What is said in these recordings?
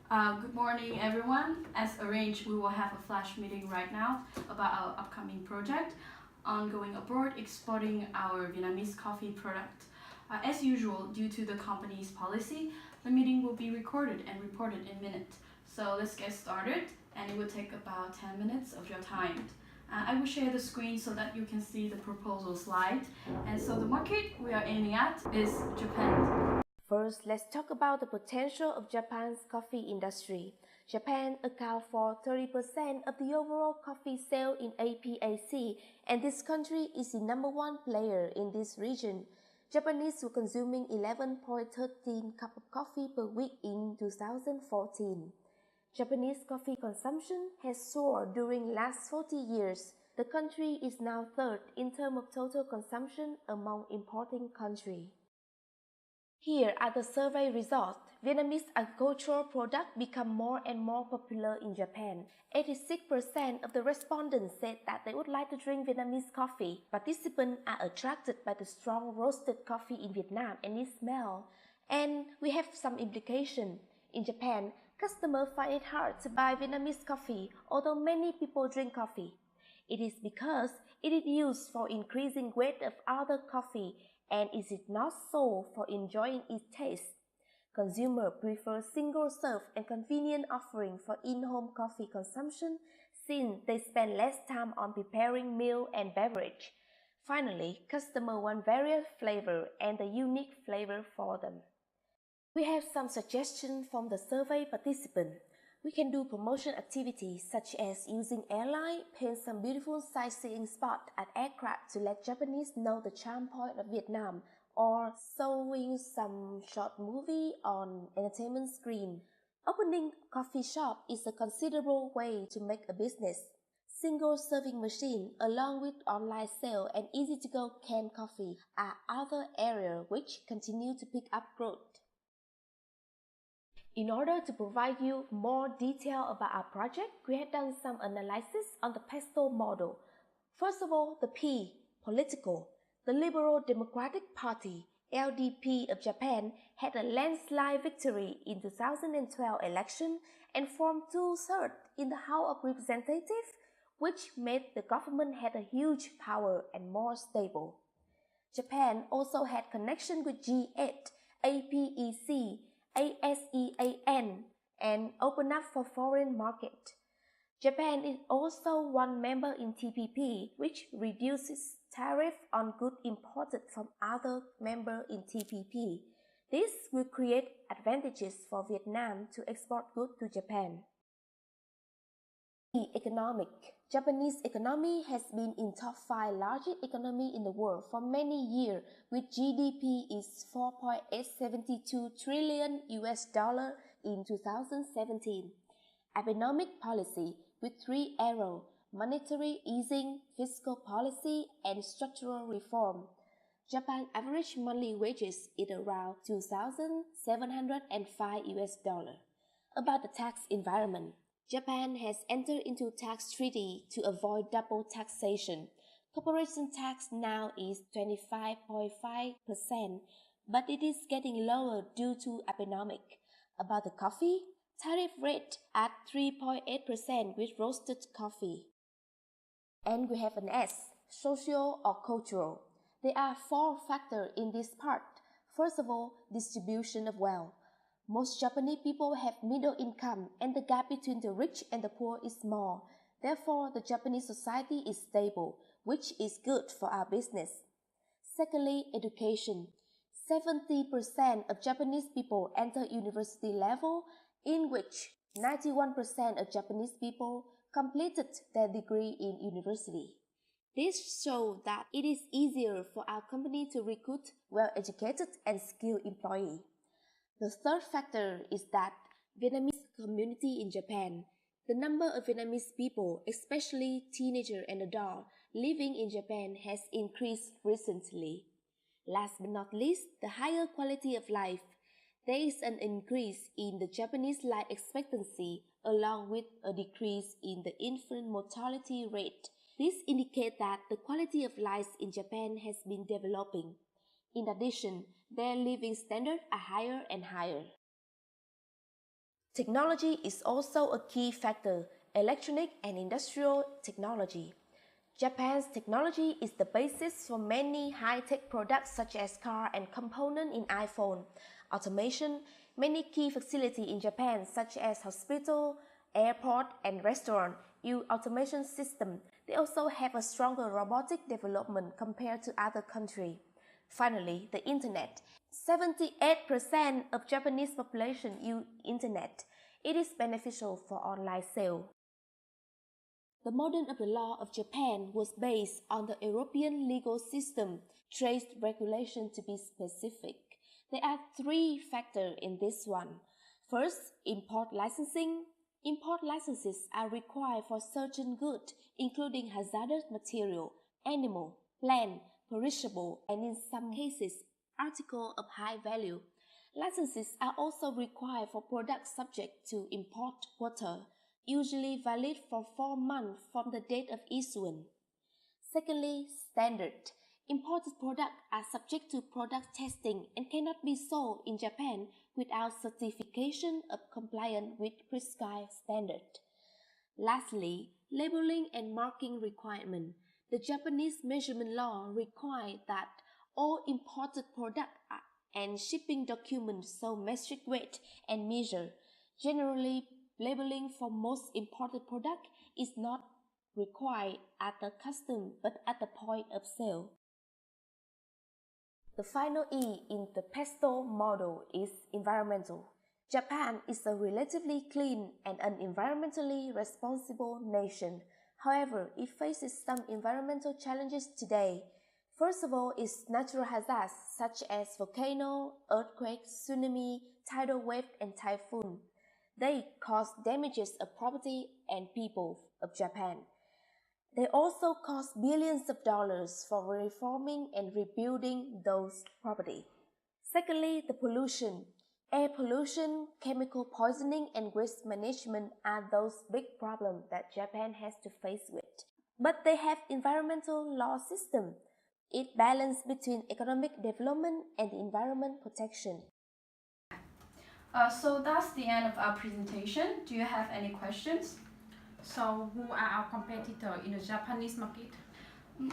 Good morning, everyone. As arranged, we will have a flash meeting right now about our upcoming project on going abroad exporting our Vietnamese coffee product. As usual, due to the company's policy, the meeting will be recorded and reported in minutes. So let's get started, and it will take about 10 minutes of your time. I will share the screen so that you can see the proposal slide. And so the market we are aiming at is Japan. First, let's talk about the potential of Japan's coffee industry. Japan accounts for 30% of the overall coffee sale in APAC, and this country is the number one player in this region. Japanese were consuming 11.13 cups of coffee per week in 2014. Japanese coffee consumption has soared during last 40 years. The country is now third in terms of total consumption among importing countries. Here are the survey results. Vietnamese agricultural products become more and more popular in Japan. 86% of the respondents said that they would like to drink Vietnamese coffee. Participants are attracted by the strong roasted coffee in Vietnam and its smell. And we have some implication. In Japan, customers find it hard to buy Vietnamese coffee, although many people drink coffee. It is because it is used for increasing weight of other coffee and is it not sold for enjoying its taste. Consumers prefer single-serve and convenient offering for in-home coffee consumption since they spend less time on preparing meal and beverage. Finally, customers want various flavor and the unique flavor for them. We have some suggestions from the survey participants. We can do promotion activities such as using airline, paint some beautiful sightseeing spots at aircraft to let Japanese know the charm point of Vietnam, or showing some short movie on entertainment screen. Opening coffee shop is a considerable way to make a business. Single serving machine along with online sale and easy-to-go canned coffee are other areas which continue to pick up growth. In order to provide you more detail about our project, we have done some analysis on the PESTEL model. First of all, the P, political. The Liberal Democratic Party, LDP of Japan, had a landslide victory in 2012 election and formed two-thirds in the House of Representatives, which made the government had a huge power and more stable. Japan also had connection with G8, APEC, ASEAN, and open up for foreign market. Japan is also one member in TPP, which reduces tariff on goods imported from other members in TPP. This will create advantages for Vietnam to export goods to Japan. Economic. Japanese economy has been in top 5 largest economy in the world for many years, with GDP is 4.872 trillion US dollar in 2017. Economic policy with 3 arrows: monetary easing, fiscal policy, and structural reform. Japan average monthly wages is around 2,705 US dollar. About the tax environment. Japan has entered into tax treaty to avoid double taxation. Corporation tax now is 25.5%, but it is getting lower due to economic. About the coffee, tariff rate at 3.8% with roasted coffee. And we have an S, social or cultural. There are 4 factors in this part. First of all, distribution of wealth. Most Japanese people have middle income and the gap between the rich and the poor is small. Therefore, the Japanese society is stable, which is good for our business. Secondly, education. 70% of Japanese people enter university level, in which 91% of Japanese people completed their degree in university. This shows that it is easier for our company to recruit well-educated and skilled employees. The third factor is that Vietnamese community in Japan. The number of Vietnamese people, especially teenagers and adults, living in Japan has increased recently. Last but not least, the higher quality of life. There is an increase in the Japanese life expectancy along with a decrease in the infant mortality rate. This indicates that the quality of life in Japan has been developing. In addition, their living standards are higher and higher. Technology is also a key factor, electronic and industrial technology. Japan's technology is the basis for many high-tech products such as car and component in iPhone. Automation, many key facilities in Japan such as hospital, airport and restaurant use automation system. They also have a stronger robotic development compared to other countries. Finally, the internet. 78% of Japanese population use internet. It is beneficial for online sale. The model of the law of Japan was based on the European legal system, trade regulation to be specific. There are 3 factors in this one. First, import licensing. Import licenses are required for certain goods, including hazardous material, animal, plant, perishable, and in some cases, articles of high value. Licenses are also required for products subject to import quota, usually valid for 4 months from the date of issuance. Secondly, standard. Imported products are subject to product testing and cannot be sold in Japan without certification of compliance with prescribed standard. Lastly, labeling and marking requirement. The Japanese measurement law requires that all imported products and shipping documents show metric weight and measure. Generally, labeling for most imported products is not required at the customs but at the point of sale. The final E in the PESTO model is environmental. Japan is a relatively clean and an environmentally responsible nation. However, it faces some environmental challenges today. First of all is natural hazards such as volcano, earthquakes, tsunami, tidal wave, and typhoon. They cause damages of property and people of Japan. They also cost billions of dollars for reforming and rebuilding those property. Secondly, the pollution. Air pollution, chemical poisoning, and waste management are those big problems that Japan has to face with. But they have environmental law system. It balances between economic development and environment protection. So that's the end of our presentation. Do you have any questions? So who are our competitors in the Japanese market?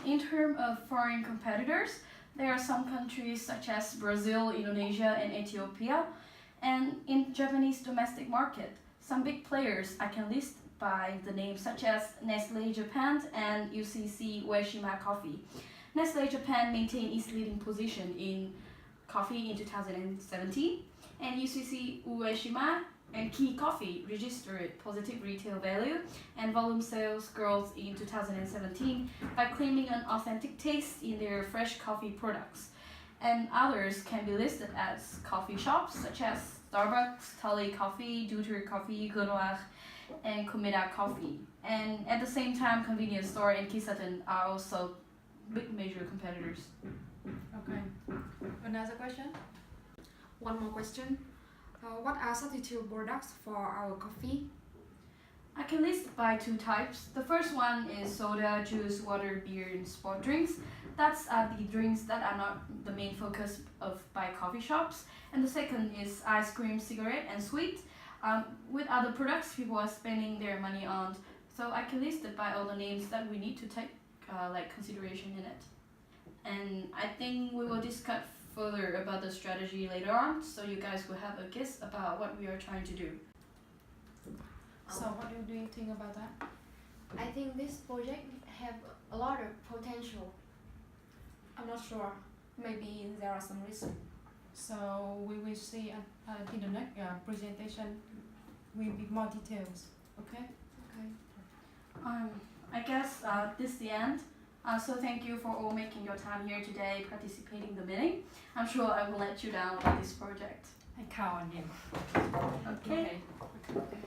In terms of foreign competitors, there are some countries such as Brazil, Indonesia, and Ethiopia. And in Japanese domestic market, some big players I can list by the names such as Nestle Japan and UCC Ueshima Coffee. Nestle Japan maintained its leading position in coffee in 2017, and UCC Ueshima and Key Coffee registered positive retail value and volume sales growth in 2017 by claiming an authentic taste in their fresh coffee products. And others can be listed as coffee shops such as Starbucks, Tully Coffee, Duter Coffee, Grenoir, and Komeda Coffee. And at the same time, convenience store and Kisaten are also big major competitors. Okay. Another question? One more question. What are substitute products for our coffee? I can list by 2 types. The first one is soda, juice, water, beer, and sport drinks. That's the drinks that are not the main focus of by coffee shops. And the second is ice cream, cigarette, and sweet. With other products, people are spending their money on. So I can list it by all the names that we need to take consideration in it. And I think we will discuss further about the strategy later on, so you guys will have a guess about what we are trying to do. So what do you think about that? I think this project have a lot of potential. I'm not sure. Maybe there are some risks. So we will see in the next presentation with more details. Okay? Okay. I guess this is the end. So thank you for all making your time here today, participating in the meeting. I'm sure I will let you down with this project. I count on you. Okay. Okay.